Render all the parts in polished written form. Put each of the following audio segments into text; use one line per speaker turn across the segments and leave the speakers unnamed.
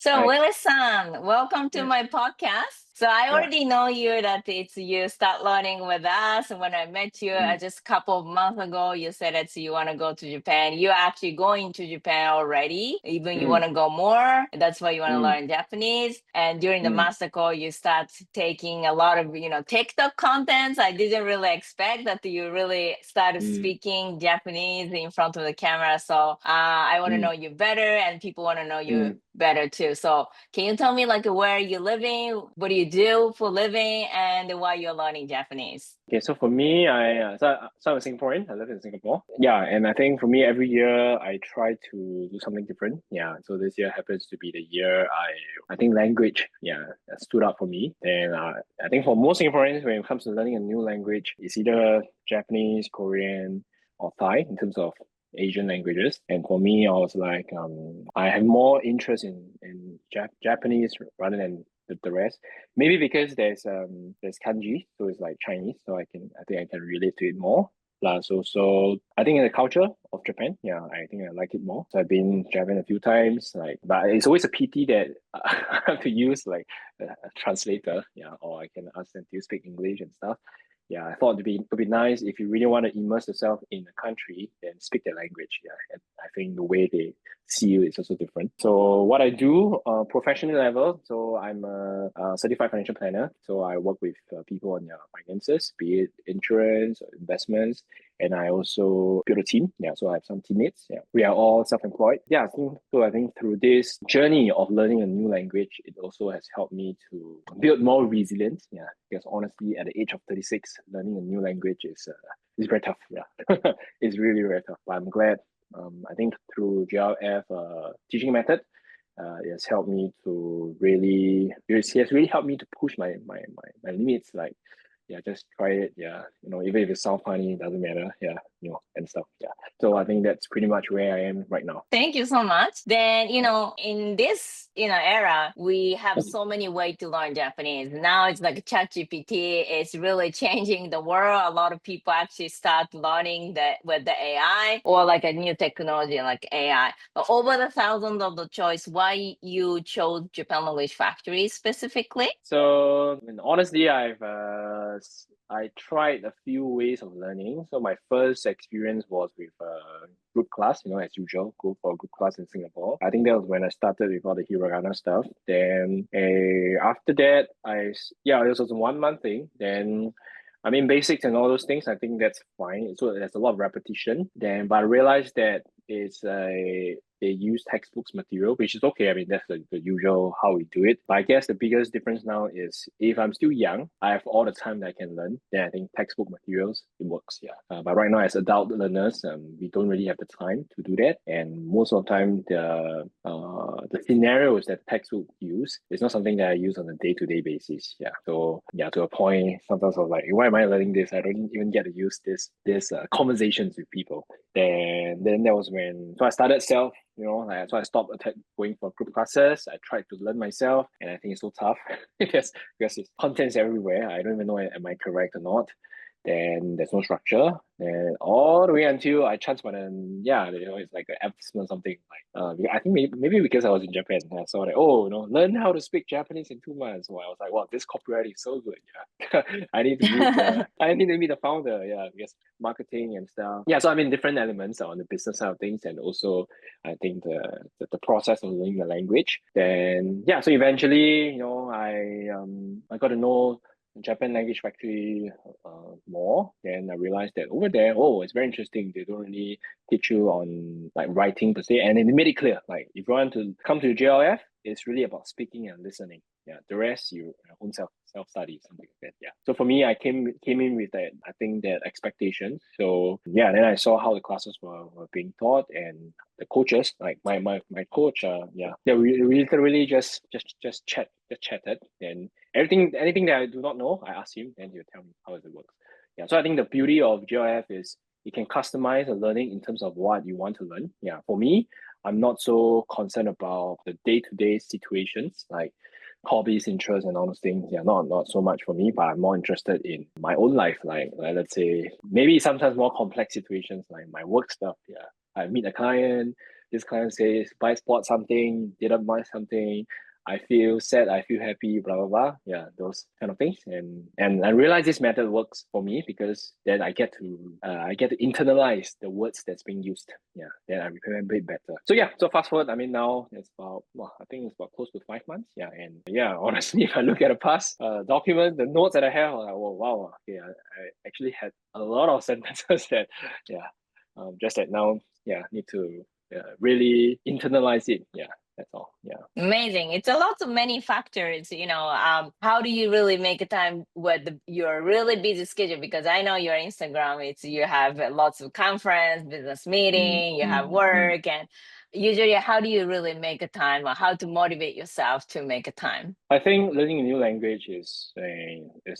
So,
Hi.
Willis-san, welcome to
Yeah.
my podcast. So, I
Yeah.
already know you that it's you start learning with us. And when I met you
Mm,
just a couple of months ago, you said that you want to go to Japan. You're actually going to Japan already, even you
mm,
want to go more. That's why you want to
mm,
learn Japanese. And during the
mm,
master call, you start taking a lot of, TikTok contents. I didn't really expect that you really started
mm,
speaking Japanese in front of the camera. So, I want to
mm,
know you better, and people want to know you
mm.
better too. So can you tell me like where you're living, what do you do for living, and why you're learning Japanese?
Okay, so for me, I'm a Singaporean. I live in Singapore. Yeah, and I think for me, every year I try to do something different. Yeah, so this year happens to be the year I think language, yeah, that stood out for me. And I think for most Singaporeans, when it comes to learning a new language, it's either Japanese, Korean, or Thai in terms of Asian languages. And for me, I was like, I have more interest in Japanese rather than the rest. Maybe because there's kanji, so it's like Chinese, so I think I can relate to it more. So I think in the culture of Japan, yeah, I think I like it more. So I've been to Japan a few times, like, but it's always a pity that I have to use like a translator, yeah, or I can ask them to speak English and stuff. Yeah, I thought it'd be nice if you really want to immerse yourself in the country, then speak the language. Yeah, and I think the way they see you is also different. So what I do, professional level, so I'm a certified financial planner. So I work with people on their finances, be it insurance or investments, and I also build a team. Yeah, so I have some teammates. Yeah, we are all self-employed. Yeah, I think through this journey of learning a new language, it also has helped me to build more resilience. Yeah, because honestly, at the age of 36, learning a new language is very tough. Yeah, it's really very tough. But I'm glad. I think through GLF teaching method, it has helped me to really. It has really helped me to push my limits. Like, yeah, just try it. Yeah, even if it sounds funny, it doesn't matter. Yeah, and stuff. Yeah. So I think that's pretty much where I am right now.
Thank you so much. Then,
Yeah.
in this, era, we have so many ways to learn Japanese. Now it's like ChatGPT is really changing the world. A lot of people actually start learning that with the AI or like a new technology like AI. But over the thousands of the choice, why you chose Japan Language Factory specifically?
So, I mean, honestly, I tried a few ways of learning. So my first experience was with group class, as usual, go for a group class in Singapore. I think that was when I started with all the hiragana stuff. Then after that, it was also 1 month thing. Then I mean, basics and all those things, I think that's fine. So there's a lot of repetition. But I realized that they use textbooks material, which is okay. I mean, that's the usual how we do it. But I guess the biggest difference now is if I'm still young, I have all the time that I can learn. Then I think textbook materials, it works. Yeah. But right now, as adult learners, we don't really have the time to do that. And most of the time, the scenarios that textbook use is not something that I use on a day-to-day basis. Yeah. So yeah, to a point, sometimes I was like, why am I learning this? I don't even get to use this conversations with people. Then that was when I started self, so I stopped going for group classes. I tried to learn myself, and I think it's so tough because it's contents everywhere. I don't even know am I correct or not. Then there's no structure, and all the way until I chanced on, and yeah, it's like an advertisement or something like I think maybe because I was in Japan, I saw like, learn how to speak Japanese in 2 months. So I was like, wow, this copyright is so good. Yeah, I need to meet the founder. Yeah, because marketing and stuff. Yeah, so I mean different elements on the business side of things, and also I think the process of learning the language. Then yeah, so eventually, I got to know Japan Language Factory more. Then I realized that over there, it's very interesting. They don't really teach you on like writing per se, and they made it clear. Like if you want to come to JLF, it's really about speaking and listening. Yeah, the rest you own self study, something like that. Yeah. So for me, I came in with that, I think, that expectation. So yeah, then I saw how the classes were being taught, and the coaches, like my coach, we literally just chatted. And anything that I do not know, I ask him, and he'll tell me how it works. Yeah. So I think the beauty of GLF is you can customize the learning in terms of what you want to learn. Yeah. For me, I'm not so concerned about the day-to-day situations like hobbies, interests, and all those things. Yeah, not so much for me, but I'm more interested in my own life. Like let's say maybe sometimes more complex situations like my work stuff. Yeah, I meet a client, this client says buy spot something, didn't buy something, I feel sad, I feel happy, blah blah blah. Yeah, those kind of things. And I realize this method works for me because then I get to internalize the words that's being used. Yeah, then I remember it better. So yeah, so fast forward. I mean now it's about I think it's about close to 5 months. Yeah, and yeah, honestly, if I look at the past document, the notes that I have, I'm like, oh wow, okay, I actually had a lot of sentences that yeah, just that now yeah need to really internalize it. Yeah, that's all. Yeah.
Amazing. It's a lot of many factors, how do you really make a time with your really busy schedule? Because I know your Instagram, you have lots of conference, business
Mm,
meeting, you have
mm, mm.
work, and usually how do you really make a time, or how to motivate yourself to make a time?
I think learning a new language is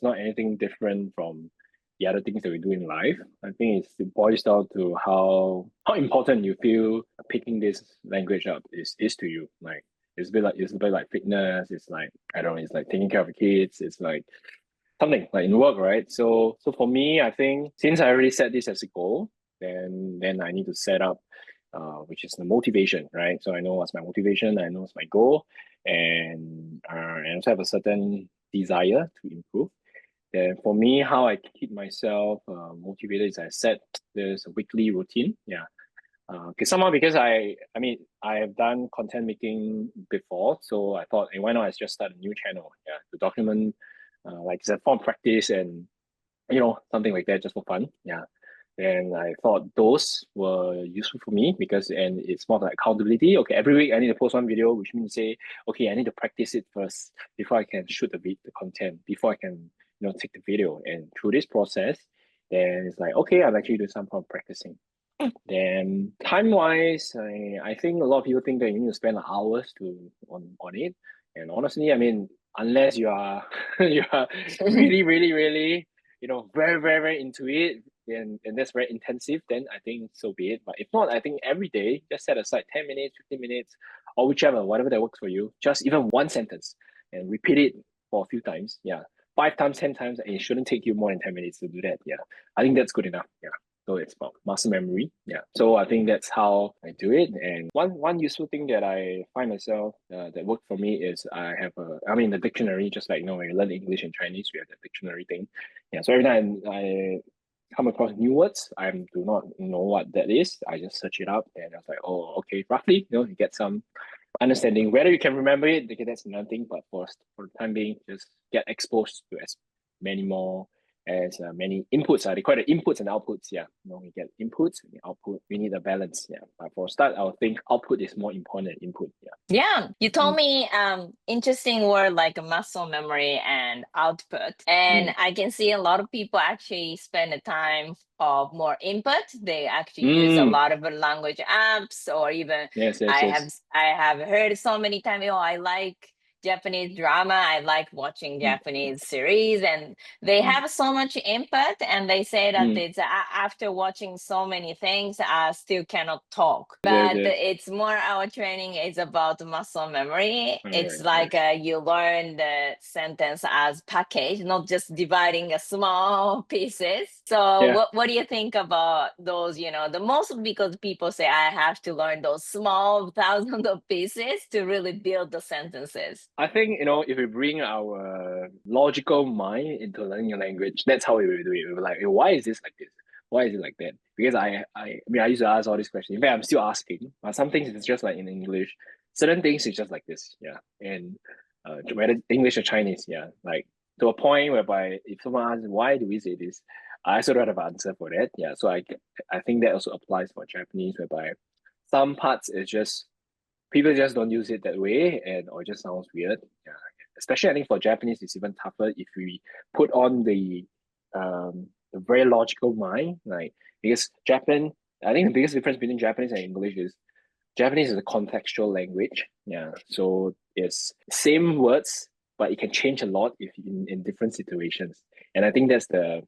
not anything different from the other things that we do in life. I think it boils down to how important you feel picking this language up is to you. Like it's a bit like fitness. It's like I don't know. It's like taking care of the kids. It's like something like in work, right? So for me, I think since I already set this as a goal, then I need to set up, which is the motivation, right? So I know what's my motivation. I know what's my goal, and also have a certain desire to improve. Then for me, how I keep myself motivated is I set this weekly routine. Yeah. Because I mean I have done content making before, so I thought, hey, why not I just start a new channel, yeah, to document, like it's a form of practice and something like that just for fun, yeah. And I thought those were useful for me because and it's more like accountability. Okay, every week I need to post one video, which means say, okay, I need to practice it first before I can shoot the content, before I can take the video. And through this process, then it's like, okay, I'm actually doing some form of practicing. Then time wise, I think a lot of people think that you need to spend hours on it. And honestly, I mean, unless you are you are really, really, really, very, very, very into it, and that's very intensive, then I think so be it. But if not, I think every day just set aside 10 minutes, 15 minutes, or whichever, whatever that works for you. Just even one sentence and repeat it for a few times. Yeah. 5 times, 10 times, and it shouldn't take you more than 10 minutes to do that. Yeah. I think that's good enough. Yeah. So it's about muscle memory. Yeah. So I think that's how I do it. And one useful thing that I find myself that worked for me is the dictionary, just like when you learn English and Chinese, we have the dictionary thing. Yeah. So every time I come across new words, I do not know what that is. I just search it up and I was like, oh, okay, roughly, you get some understanding. Whether you can remember it, okay, that's another thing. But for the time being, just get exposed to as many more as many inputs. They call it inputs and outputs. Yeah, we get inputs and output. We need a balance. Yeah, but for a start, I would think output is more important than input. Yeah.
Yeah, you told me interesting word like muscle memory and output. And
Mm.
I can see a lot of people actually spend the time of more input. They actually use a
Mm.
lot of language apps, or even
Yes, yes,
I have
yes.
I have heard so many times, I like Japanese drama. I like watching
Mm.
Japanese series, and they
Mm.
have so much input. And they say that
Mm.
it's after watching so many things, I still cannot talk.
Yes,
But
yes.
it's more our training is about muscle memory.
All
It's
right.
like
Yes.
you learn the sentence as package, not just dividing a small pieces. So
Yeah.
what do you think about those? The most, because people say I have to learn those small thousands of pieces to really build the sentences.
I think, if we bring our logical mind into learning a language, that's how we will do it. We were like, why is this like this? Why is it like that? Because I mean, I used to ask all these questions. In fact, I'm still asking. But some things it's just like in English. Certain things it's just like this. Yeah. And whether English or Chinese, yeah. Like to a point whereby if someone asks, why do we say this? I sort of have an answer for that. Yeah. So I think that also applies for Japanese, whereby some parts is just people just don't use it that way and or it just sounds weird. Yeah. Especially I think for Japanese it's even tougher if we put on the very logical mind. Like because Japan I think the biggest difference between Japanese and English is Japanese is a contextual language. Yeah. So it's same words, but it can change a lot if in different situations. And I think that's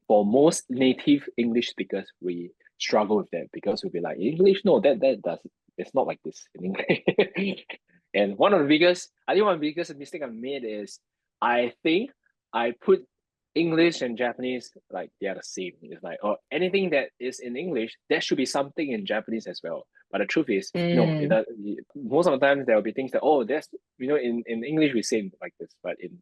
for most native English speakers, we struggle with that because we'll be like, English, no, that does it's not like this in English. And I think one of the biggest mistake I've made is I think I put English and Japanese like they are the same. It's like, anything that is in English, there should be something in Japanese as well. But the truth is, no,
Mm.
most of the time there will be things that, oh, there's, in English we say like this, but in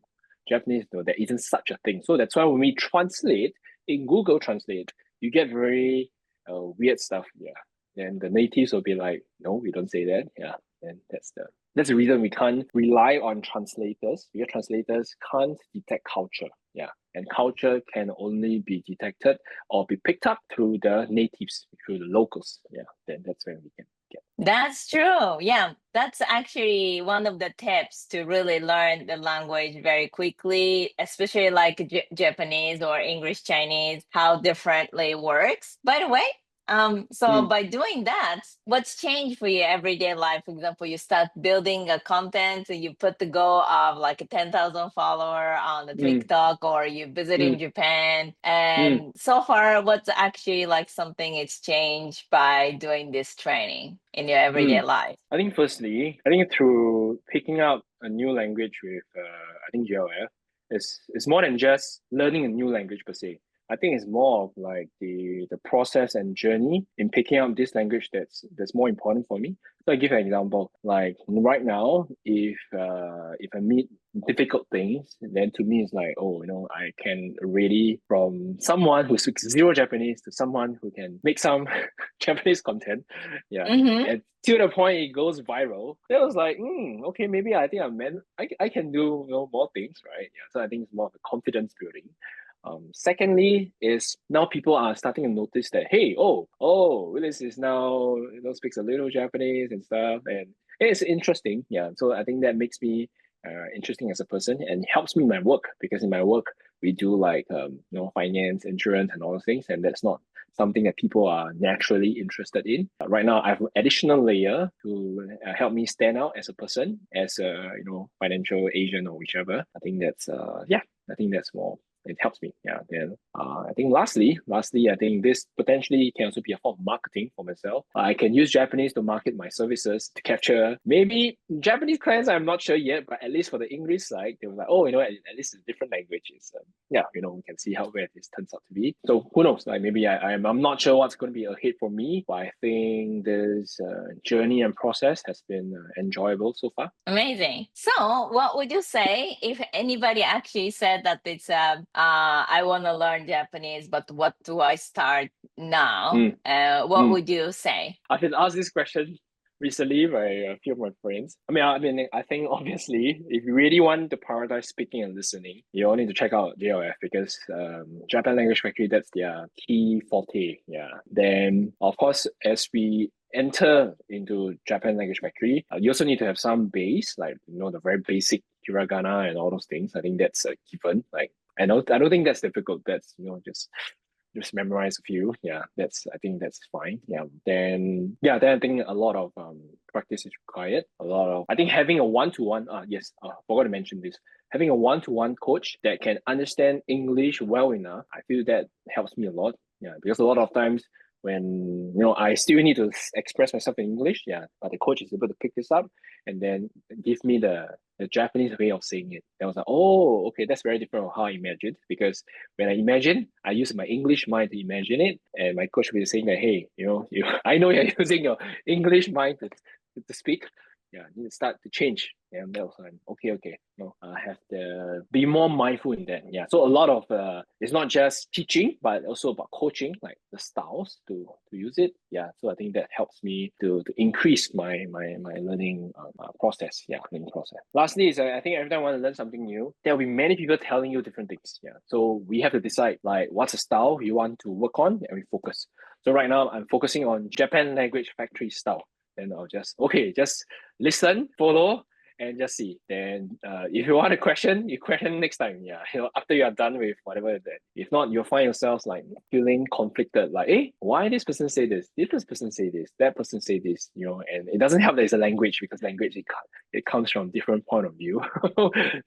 Japanese, no, there isn't such a thing. So that's why when we translate in Google Translate, you get very weird stuff. Yeah. Then the natives will be like, no, we don't say that. Yeah. And that's the reason we can't rely on translators, because translators can't detect culture. Yeah. And culture can only be detected or be picked up through the natives, through the locals. Yeah. Then that's when we can get.
That's true. Yeah, that's actually one of the tips to really learn the language very quickly, especially like Japanese or English Chinese, how differently it works. By the way, so
Mm,
by doing that, what's changed for your everyday life? For example, you start building a content, you put the goal of like a 10,000 follower on the
mm,
TikTok, or you visiting
mm,
Japan.
mm,
And so far, what's actually like something it's changed by doing this training in your everyday
mm.
life?
I think firstly, I think through picking up a new language with I think GLF, it's more than just learning a new language per se. I think it's more of like the process and journey in picking up this language that's more important for me. So I give an example. Like right now, if I meet difficult things, then to me it's like, oh, I can really, from someone who speaks zero Japanese to someone who can make some Japanese content. Yeah.
Mm-hmm.
And to the point it goes viral. Then I was like, okay, maybe I think I can do more things, right? Yeah. So I think it's more of a confidence building. Secondly, is now people are starting to notice that, hey, Willis is now speaks a little Japanese and stuff, and it's interesting. Yeah, so I think that makes me interesting as a person and helps me in my work, because in my work we do like finance, insurance, and all those things, and that's not something that people are naturally interested in. Right now, I have an additional layer to help me stand out as a person, as a financial agent or whichever. I think that's I think that's more. It helps me. Yeah. Then I think lastly, I think this potentially can also be a form of marketing for myself. I can use Japanese to market my services to capture maybe Japanese clients. I'm not sure yet, but at least for the English side, they were like, oh, at least it's different languages. We can see how where this turns out to be. So who knows? Like maybe I'm not sure what's going to be ahead for me, but I think this journey and process has been enjoyable so far.
Amazing. So, what would you say if anybody actually said that it's I want to learn Japanese, but what do I start now?
Mm,
What
mm.
would you say?
I've been asked this question recently by a few of my friends. I think obviously, if you really want to prioritize speaking and listening, you all need to check out JLF, because Japan Language Factory, that's their key forte. Yeah. Then, of course, as we enter into Japan Language Factory, you also need to have some base, like the very basic hiragana and all those things. I think that's a given. Like I don't think that's difficult. That's just memorize a few. Yeah, I think that's fine. Then I think a lot of practice is required. I think having a one-to-one, yes, forgot to mention this. Having a one-to-one coach that can understand English well enough, I feel that helps me a lot. Yeah, because a lot of times when I still need to express myself in English, yeah, but the coach is able to pick this up and then give me the Japanese way of saying it. I was like, oh, okay, that's very different from how I imagined. Because when I imagine, I use my English mind to imagine it, and my coach will be saying that, hey, I know you're using your English mind to speak. Yeah, you need to start to change. And that was like, okay, I have to be more mindful in that. Yeah, so a lot of it's not just teaching, but also about coaching, like the styles to use it. Yeah, so I think that helps me to increase my learning process. Yeah, learning process. Lastly, is I think every time I want to learn something new, there will be many people telling you different things. Yeah, so we have to decide like what's a style you want to work on, and we focus. So right now, I'm focusing on Japan Language Factory style. Then I'll just listen, follow, and just see. Then if you want a question, you question next time. Yeah, after you are done with whatever that. If not, you'll find yourself like feeling conflicted. Like, hey, why this person say this? This person say this. That person say this. And it doesn't help that it's a language, because language it comes from different point of view.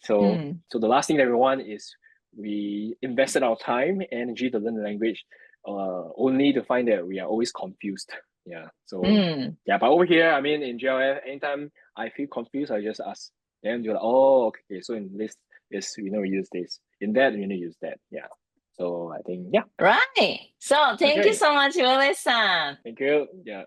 so
Mm.
so the last thing that we want is we invested our time, energy to learn the language, only to find that we are always confused. Yeah. So
Mm.
yeah, but over here, I mean, in JLF, anytime I feel confused, I just ask. Then you're like, oh, okay. So in this, is we use this. In that, we use that. Yeah. So I think, yeah.
Right. So, thank you
Okay.
so much, Willis-san.
Thank you. Yeah.